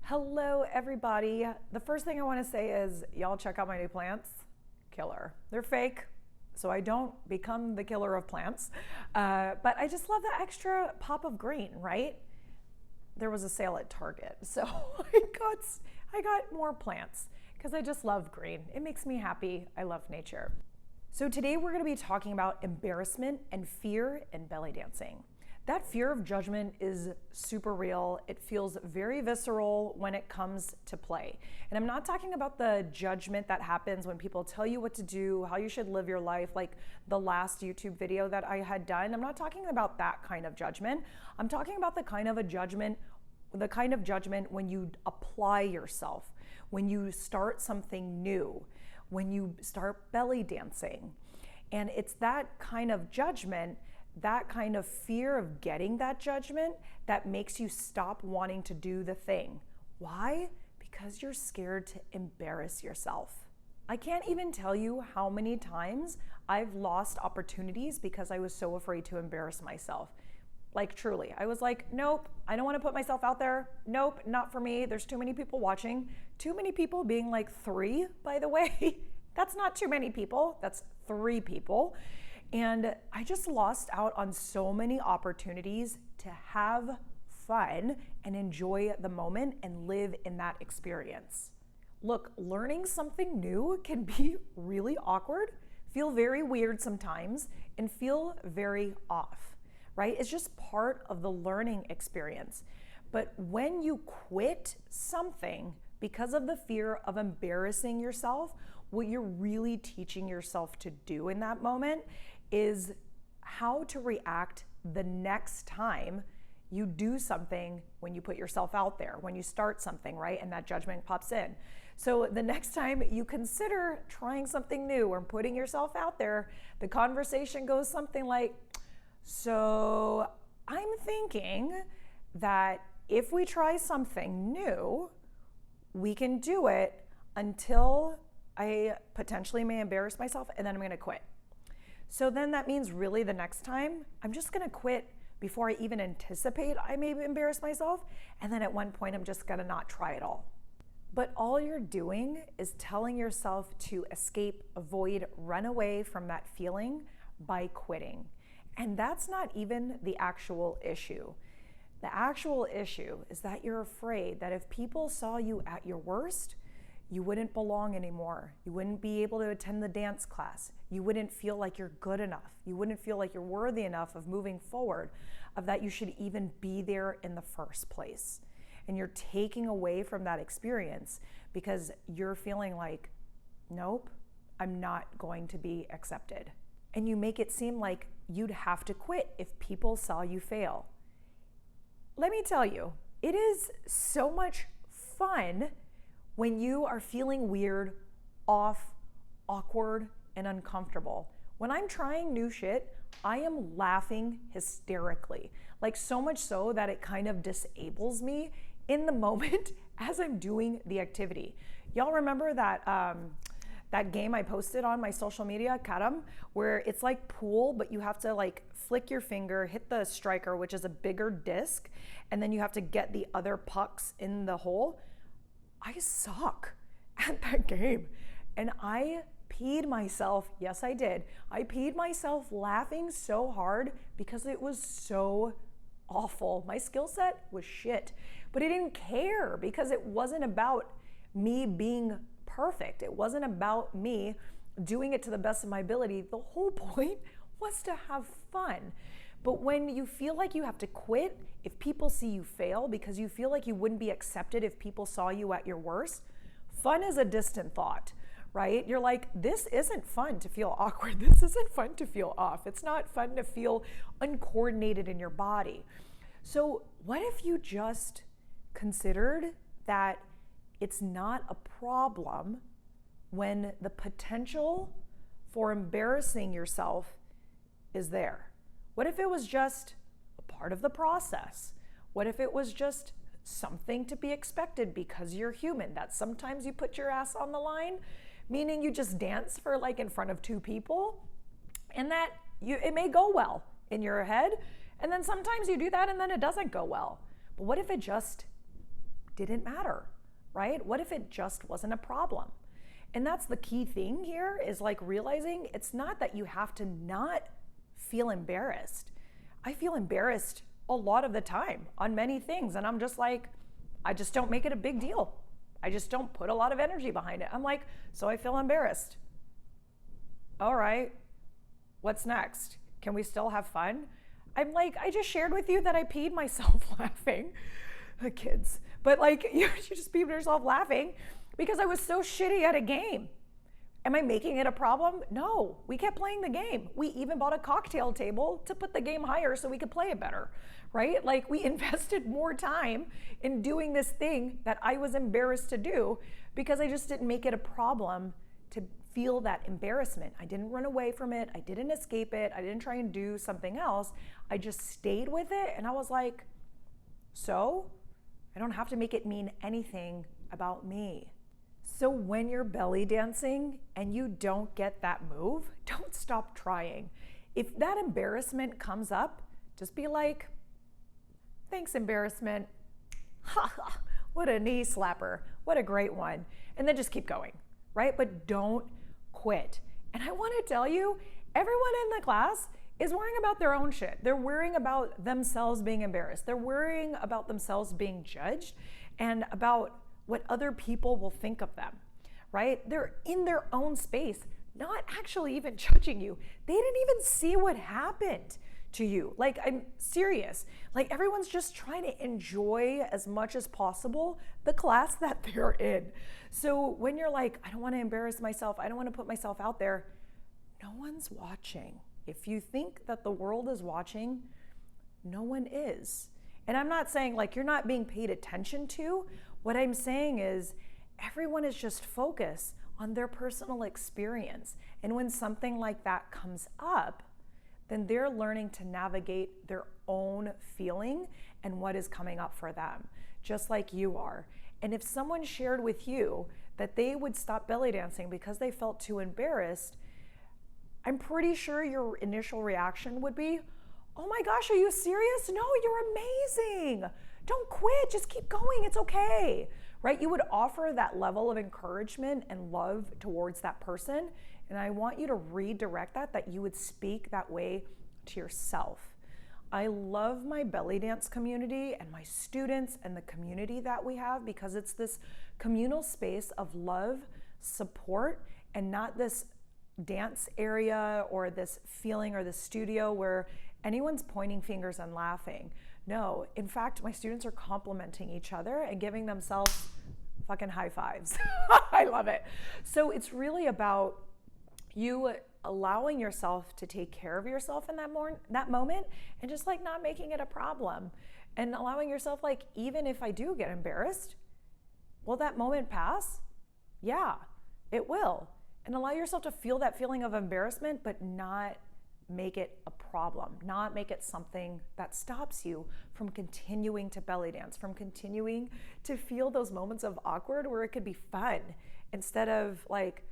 Hello, everybody. The first thing I want to say is y'all check out my new plants. Killer. They're fake, so I don't become the killer of plants. But I just love the extra pop of green, right? There was a sale at Target, so I got more plants because I just love green. It makes me happy. I love nature. So today we're going to be talking about embarrassment and fear and belly dancing. That fear of judgment is super real. It feels very visceral when it comes to play. And I'm not talking about the judgment that happens when people tell you what to do, how you should live your life, like the last YouTube video that I had done. I'm not talking about that kind of judgment. I'm talking about the kind of judgment when you apply yourself, when you start something new, when you start belly dancing. And it's that kind of judgment, that kind of fear of getting that judgment that makes you stop wanting to do the thing. Why? Because you're scared to embarrass yourself. I can't even tell you how many times I've lost opportunities because I was so afraid to embarrass myself. Like truly, I was like, nope, I don't want to put myself out there. Nope, not for me. There's too many people watching. Too many people being like 3, by the way. That's not too many people. That's 3 people. And I just lost out on so many opportunities to have fun and enjoy the moment and live in that experience. Look, learning something new can be really awkward, feel very weird sometimes, and feel very off, right? It's just part of the learning experience. But when you quit something because of the fear of embarrassing yourself, what you're really teaching yourself to do in that moment is how to react the next time you do something when you put yourself out there, when you start something, right? And that judgment pops in. So the next time you consider trying something new or putting yourself out there, the conversation goes something like, so I'm thinking that if we try something new, we can do it until I potentially may embarrass myself and then I'm gonna quit. So then that means really the next time, I'm just gonna quit before I even anticipate I may embarrass myself. And then at one point, I'm just gonna not try at all. But all you're doing is telling yourself to escape, avoid, run away from that feeling by quitting. And that's not even the actual issue. The actual issue is that you're afraid that if people saw you at your worst, you wouldn't belong anymore. You wouldn't be able to attend the dance class. You wouldn't feel like you're good enough. You wouldn't feel like you're worthy enough of moving forward, of that you should even be there in the first place. And you're taking away from that experience because you're feeling like, nope, I'm not going to be accepted. And you make it seem like you'd have to quit if people saw you fail. Let me tell you, it is so much fun when you are feeling weird, off, awkward, and uncomfortable. When I'm trying new shit, I am laughing hysterically. Like so much so that it kind of disables me in the moment as I'm doing the activity. Y'all remember that game I posted on my social media, Karim, where it's like pool, but you have to like flick your finger, hit the striker, which is a bigger disc, and then you have to get the other pucks in the hole. I suck at that game. And I peed myself. Yes, I did. I peed myself laughing so hard because it was so awful. My skill set was shit. But I didn't care because it wasn't about me being perfect. It wasn't about me doing it to the best of my ability. The whole point was to have fun. But when you feel like you have to quit if people see you fail because you feel like you wouldn't be accepted if people saw you at your worst, fun is a distant thought, right? You're like, this isn't fun to feel awkward. This isn't fun to feel off. It's not fun to feel uncoordinated in your body. So what if you just considered that it's not a problem when the potential for embarrassing yourself is there? What if it was just a part of the process? What if it was just something to be expected because you're human, that sometimes you put your ass on the line, meaning you just dance for like in front of 2 people, and that it may go well in your head, and then sometimes you do that and then it doesn't go well. But what if it just didn't matter, right? What if it just wasn't a problem? And that's the key thing here, is like realizing it's not that you have to not feel embarrassed. I feel embarrassed a lot of the time on many things. And I'm just like, I just don't make it a big deal. I just don't put a lot of energy behind it. I'm like, so I feel embarrassed. All right, what's next? Can we still have fun? I'm like, I just shared with you that I peed myself laughing. Kids. But like, you just peed yourself laughing because I was so shitty at a game. Am I making it a problem? No, we kept playing the game. We even bought a cocktail table to put the game higher so we could play it better, right? Like, we invested more time in doing this thing that I was embarrassed to do because I just didn't make it a problem to feel that embarrassment. I didn't run away from it. I didn't escape it. I didn't try and do something else. I just stayed with it, and I was like, so I don't have to make it mean anything about me. So when you're belly dancing and you don't get that move, don't stop trying. If that embarrassment comes up, just be like, thanks, embarrassment. Ha ha, what a knee slapper. What a great one. And then just keep going, right? But don't quit. And I want to tell you, everyone in the class is worrying about their own shit. They're worrying about themselves being embarrassed. They're worrying about themselves being judged and about what other people will think of them, right? They're in their own space, not actually even judging you. They didn't even see what happened to you. Like, I'm serious. Like, everyone's just trying to enjoy as much as possible the class that they're in. So when you're like, I don't want to embarrass myself, I don't want to put myself out there, no one's watching. If you think that the world is watching, no one is. And I'm not saying like you're not being paid attention to. What I'm saying is everyone is just focused on their personal experience. And when something like that comes up, then they're learning to navigate their own feeling and what is coming up for them, just like you are. And if someone shared with you that they would stop belly dancing because they felt too embarrassed, I'm pretty sure your initial reaction would be, oh my gosh, are you serious? No, you're amazing. Don't quit, just keep going, it's okay, right? You would offer that level of encouragement and love towards that person. And I want you to redirect that you would speak that way to yourself. I love my belly dance community and my students and the community that we have because it's this communal space of love, support, and not this dance area or this feeling or this studio where anyone's pointing fingers and laughing. No, in fact, my students are complimenting each other and giving themselves fucking high fives. I love it. So it's really about you allowing yourself to take care of yourself in that moment and just like not making it a problem and allowing yourself like, even if I do get embarrassed, will that moment pass? Yeah, it will. And allow yourself to feel that feeling of embarrassment, but not make it a problem, not make it something that stops you from continuing to belly dance, from continuing to feel those moments of awkward where it could be fun instead of like,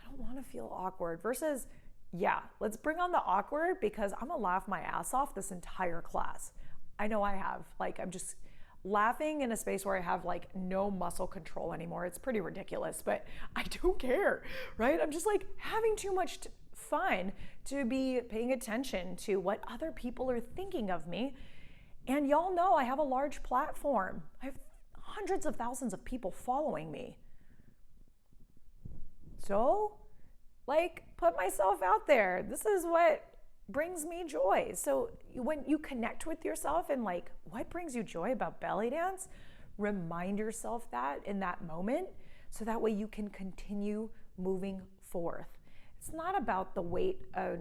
I don't want to feel awkward versus, yeah, let's bring on the awkward because I'm gonna laugh my ass off this entire class. I know I have, like, I'm just laughing in a space where I have like no muscle control anymore. It's pretty ridiculous, but I don't care, right? I'm just like having too much fun to be paying attention to what other people are thinking of me. And y'all know I have a large platform. I have hundreds of thousands of people following me. So, like, put myself out there. This is what brings me joy. So when you connect with yourself and like, what brings you joy about belly dance, remind yourself that in that moment so that way you can continue moving forth. It's not about the weight and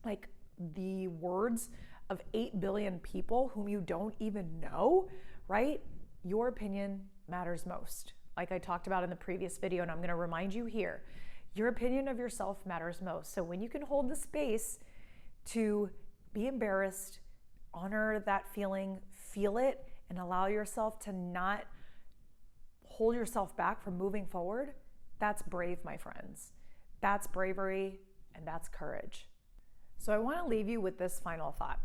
like the words of 8 billion people whom you don't even know, right? Your opinion matters most. Like I talked about in the previous video, and I'm gonna remind you here, your opinion of yourself matters most. So when you can hold the space to be embarrassed, honor that feeling, feel it, and allow yourself to not hold yourself back from moving forward, that's brave, my friends. That's bravery and that's courage. So I want to leave you with this final thought.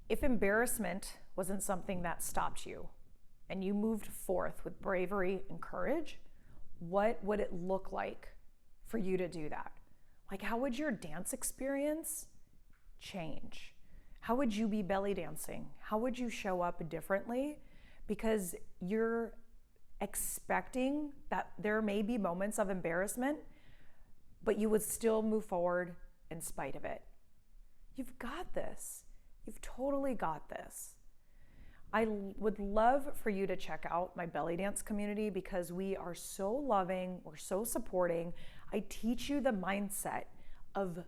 If embarrassment wasn't something that stopped you, and you moved forth with bravery and courage, what would it look like for you to do that? Like, how would your dance experience change? How would you be belly dancing? How would you show up differently? Because you're expecting that there may be moments of embarrassment, but you would still move forward in spite of it. You've got this. You've totally got this. I would love for you to check out my belly dance community because we are so loving, we're so supporting. I teach you the mindset of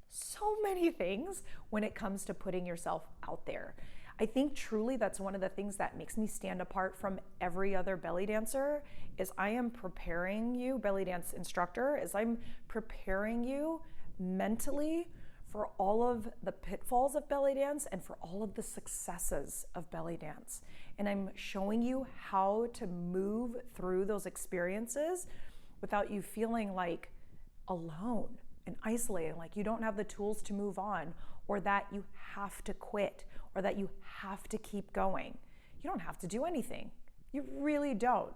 so many things when it comes to putting yourself out there. I think truly that's one of the things that makes me stand apart from every other belly dancer is I am preparing you, belly dance instructor, is I'm preparing you mentally for all of the pitfalls of belly dance and for all of the successes of belly dance. And I'm showing you how to move through those experiences without you feeling like alone and isolated, like you don't have the tools to move on, or that you have to quit, or that you have to keep going. You don't have to do anything. You really don't.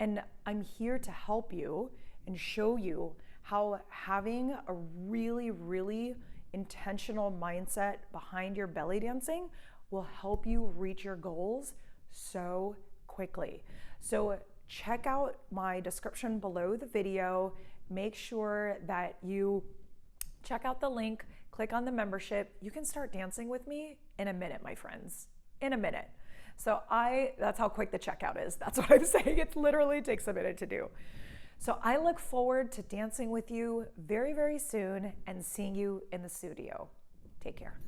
And I'm here to help you and show you how having a really, really intentional mindset behind your belly dancing will help you reach your goals so quickly. So check out my description below the video. Make sure that you check out the link, click on the membership. You can start dancing with me in a minute, my friends, in a minute. So that's how quick the checkout is. That's what I'm saying. It literally takes a minute to do. So I look forward to dancing with you very, very soon and seeing you in the studio. Take care.